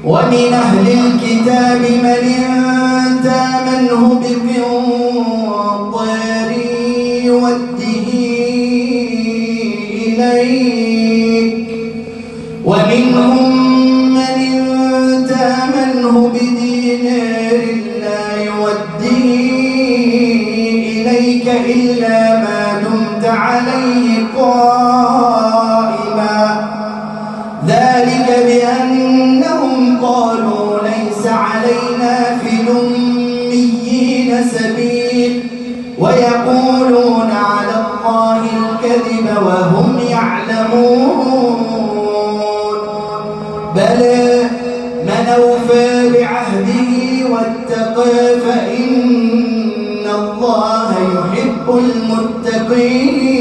ومن أهل الكتاب من إن تامنه بقنطار يوده إليك ومنهم من إن تامنه بدينار لا يوده إليك إلا ما دمت عليه قائما ذلك بأنهم قالوا ليس علينا في الأميين سبيل ويقولون على الله الكذب وهم يعلمون بلى من أوفى بعهده واتقى فإن الله يحب المتقين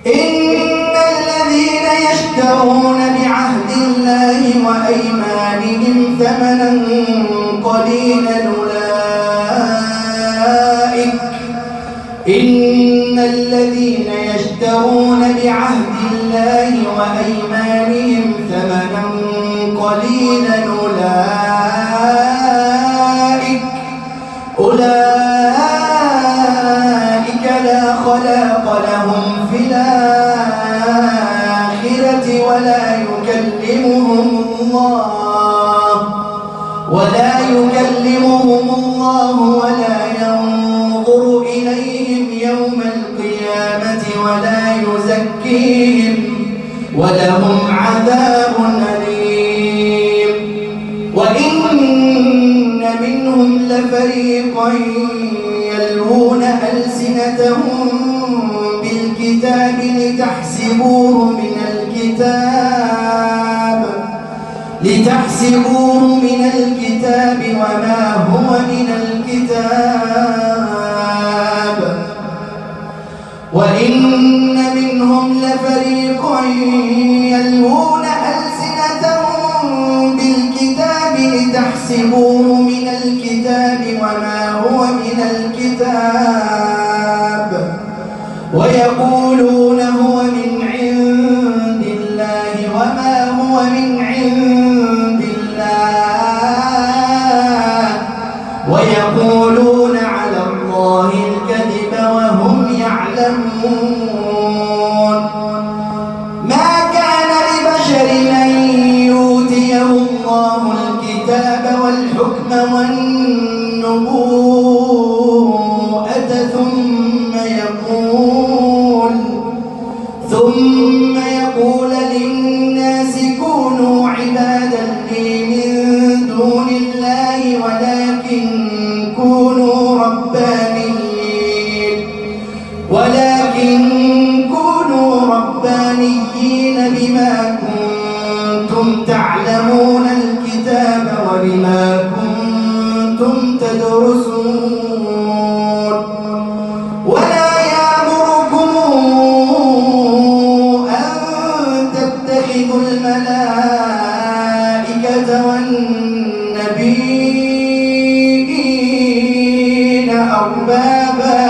إن الذين يشترون بعهد الله وأيمانهم ثمنا قليلا إن الذين يشترون بعهد الله وأيمانهم ثمنا قليلا أولئك لا خلاق لهم في الآخرة ولا يكلمهم الله ولا ينظر إليهم يوم القيامة ولا يزكيهم ولهم عذاب أليم وإن منهم لفريقا يلوون ألسنتهم بالكتاب لتحسبوه من الكتاب وما هو من الكتاب وإن منهم لفريقا يلوون ألسنتهم بالكتاب لتحسبوه من الكتاب وما هو من الكتاب ويقولون هو من عند الله وما هو من عند الله ويقولون على الله الكذب وهم يعلمون ما كان لبشر أن يؤتيه الله الكتاب والحكم والنبوءة ثم يقول للناس كونوا عبادا لي من دون الله ولكن كونوا ربانيين بما كنتم تعلمون الكتاب وبما كنتم تدرسون ولا يأمركم أن تتخذوا الملائكة والنبيين أربابا